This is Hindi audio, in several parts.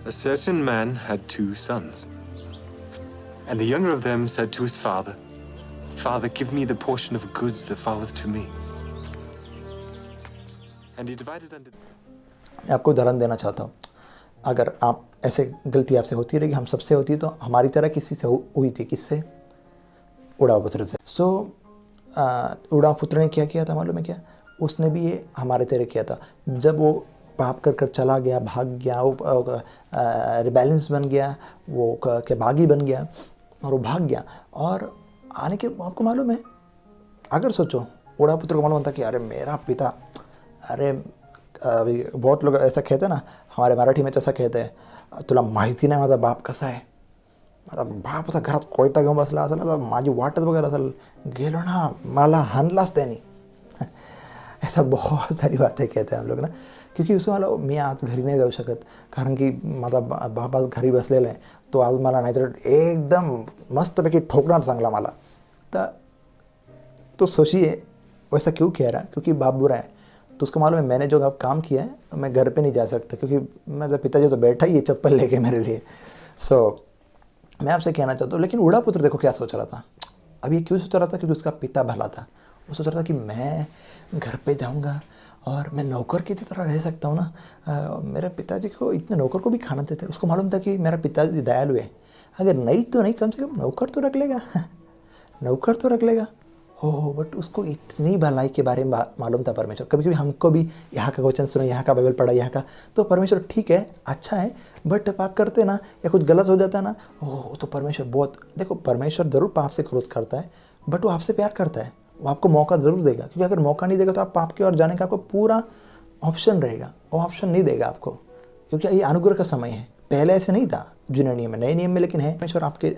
A certain man had 2 sons. And the younger of them said to his father, Father, give me the portion of goods that falleth to me. And he divided unto them. मैं आपको उदाहरण देना चाहता हूँ. अगर आप ऐसे गलती आपसे होती रहेगी, हम सबसे होती है, तो हमारी तरह किसी से हुई थी. किससे? उड़ापुत्र से. सो उड़ापुत्र ने क्या किया था मालूम है क्या? उसने भी ये हमारे तरह किया था. जब वो पाप कर कर चला गया, भाग गया, वो रिबैलेंस बन गया, वो क्या बागी बन गया और वो भाग गया. और आने के आपको मालूम है, अगर सोचो उड़ापुत्र को मालूम था कि अरे मेरा पिता, अरे अभी बहुत लोग ऐसा कहते हैं ना, हमारे मराठी में तो ऐसा कहते हैं, तुला माहिती नाही माझा बाप कसा आहे. आता बाप असा घरात कोयता घेऊन बसला असेल ना, माझी वाटच बघत असेल, गेलो ना मला हाणलाच त्यांनी. ऐसा बहुत सारी बातें कहते हैं हम लोग ना, क्योंकि उसमें मला मी आज घरी नाही जाऊ शकत कारण की माझा बाप आज घरी बसलेला आहे, तो आज मला नाहीतर एकदम मस्तपैकी ठोकणार चांगला मला. तो सोचिए वैसा क्यों कह रहा है? क्योंकि बाप बुरा है. तो उसको मालूम है मैंने जो अब काम किया है मैं घर पे नहीं जा सकता, क्योंकि मेरा पिताजी तो बैठा ही है चप्पल लेके मेरे लिए. सो मैं आपसे कहना चाहता हूँ, लेकिन उड़ापुत्र देखो क्या सोच रहा था. अब ये क्यों सोच रहा था? क्योंकि उसका पिता भला था. वो सोच रहा था कि मैं घर पे जाऊँगा और मैं नौकर की तरह रह सकता हूँ ना. मेरे पिताजी को इतने नौकर को भी खाना देते. उसको मालूम था कि मेरा पिताजी दयालु है, अगर नहीं तो नहीं, कम से कम नौकर तो रख लेगा. नौकर तो रख लेगा. हो बट उसको इतनी भलाई के बारे में मालूम था परमेश्वर. कभी कभी हमको भी यहाँ का क्वेश्चन सुना, यहाँ का बाइबल पढ़ा, यहाँ का, तो परमेश्वर ठीक है, अच्छा है, बट पाप करते ना या कुछ गलत हो जाता है ना, ओह तो परमेश्वर बहुत, देखो परमेश्वर ज़रूर पाप से क्रोध करता है, बट वो आपसे प्यार करता है. वो आपको मौका ज़रूर देगा, क्योंकि अगर मौका नहीं देगा तो आप पाप की ओर जाने का आपको पूरा ऑप्शन रहेगा. वो ऑप्शन नहीं देगा आपको, क्योंकि ये अनुग्रह का समय है. पहले ऐसे नहीं था जुने नियम में, नए नियम में लेकिन है. परमेश्वर आपके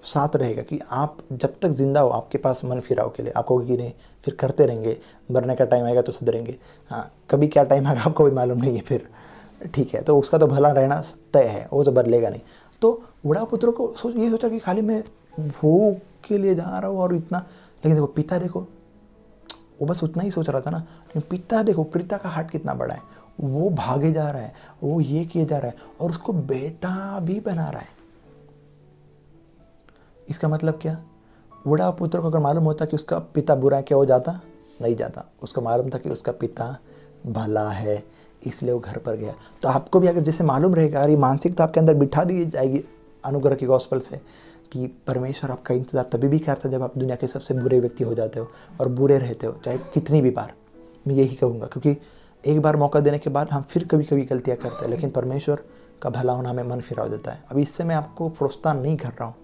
साथ रहेगा कि आप जब तक जिंदा हो आपके पास मन फिराव के लिए. आपको कि नहीं, फिर करते रहेंगे, मरने का टाइम आएगा तो सुधरेंगे. हाँ, कभी क्या टाइम आएगा आपको भी मालूम नहीं है, फिर ठीक है, तो उसका तो भला रहना तय है, वो तो बदलेगा नहीं. तो उड़ापुत्र को ये सोचा कि खाली मैं भोग के लिए जा रहा हूँ और इतना, लेकिन देखो पिता, देखो वो बस उतना ही सोच रहा था ना, लेकिन पिता देखो, पिता का हार्ट कितना बड़ा है. वो भागे जा रहा है, वो ये किए जा रहा है और उसको बेटा भी बना रहा है. इसका मतलब क्या? उड़ापुत्र को अगर मालूम होता कि उसका पिता बुरा है, क्या हो जाता? नहीं जाता. उसको मालूम था कि उसका पिता भला है, इसलिए वो घर पर गया. तो आपको भी अगर जैसे मालूम रहेगा, और ये मानसिकता आपके अंदर बिठा दी जाएगी अनुग्रह की गॉस्पेल से, कि परमेश्वर आपका इंतज़ार तभी भी करता है जब आप दुनिया के सबसे बुरे व्यक्ति हो जाते हो और बुरे रहते हो, चाहे कितनी भी बार. मैं यही कहूँगा, क्योंकि एक बार मौका देने के बाद हम फिर कभी कभी गलतियाँ करते हैं, लेकिन परमेश्वर का भला होना हमें मन फिरा देता है. अब इससे मैं आपको प्रोत्साहन नहीं कर रहा हूँ,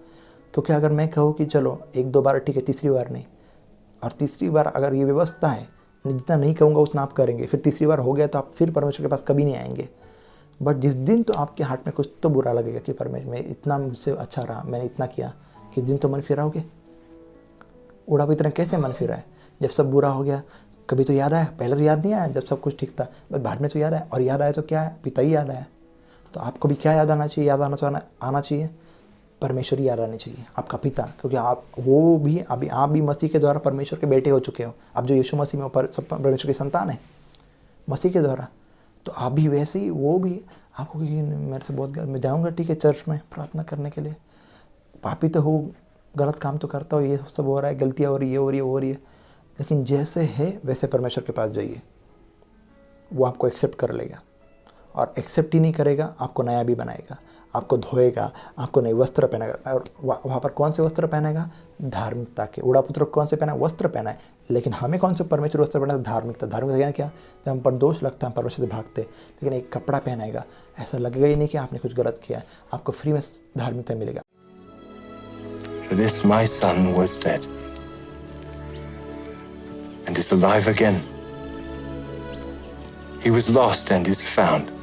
क्योंकि अगर मैं कहूँ कि चलो 1-2 बार ठीक है, तीसरी बार नहीं, और तीसरी बार अगर ये व्यवस्था है, जितना नहीं कहूँगा उतना आप करेंगे, फिर तीसरी बार हो गया तो आप फिर परमेश्वर के पास कभी नहीं आएंगे. बट जिस दिन तो आपके हार्ट में कुछ तो बुरा लगेगा कि परमेश्वर में इतना मुझसे अच्छा रहा, मैंने इतना किया, कि दिन तो मन फिराओगे. उड़ापुत्र कैसे मन फिरा है? जब सब बुरा हो गया, कभी तो याद आया, पहले तो याद नहीं आया जब सब कुछ ठीक था, बट बाद में तो याद आया, और याद आया तो क्या है? पिता ही याद आया. तो आपको भी क्या याद आना चाहिए? याद आना चाहिए परमेश्वर ही याद आनी चाहिए, आपका पिता, क्योंकि आप वो भी अभी आप भी मसीह के द्वारा परमेश्वर के बेटे हो चुके हो. आप जो यीशु मसीह में सब परमेश्वर की संतान है मसीह के द्वारा, तो आप भी वैसे ही, वो भी आपको कि मेरे से बहुत मैं जाऊँगा ठीक है चर्च में प्रार्थना करने के लिए, पापी तो हो, गलत काम तो करता हो, ये सब हो रहा है, गलतियाँ हो रही है, हो रही है, लेकिन जैसे है वैसे परमेश्वर के पास जाइए, वो आपको एक्सेप्ट कर लेगा. और एक्सेप्ट ही नहीं करेगा, आपको नया भी बनाएगा, आपको धोएगा, आपको नए वस्त्र पहनेगा. और वहाँ पर कौन से वस्त्र पहनेगा? धार्मिकता के. उड़ापुत्र को कौन से पहना? वस्त्र पहना है. लेकिन हमें कौन से परमेश्वर वस्त्र पहना? धार्मिकता. धार्मिकता क्या? जब हम पर दोष लगता है हम परमेश्वर से भागते, लेकिन एक कपड़ा पहनाएगा, ऐसा लगेगा ही नहीं कि आपने कुछ गलत किया है, आपको फ्री में धार्मिकता मिलेगा. This my son was dead and is alive again. He was lost and is found.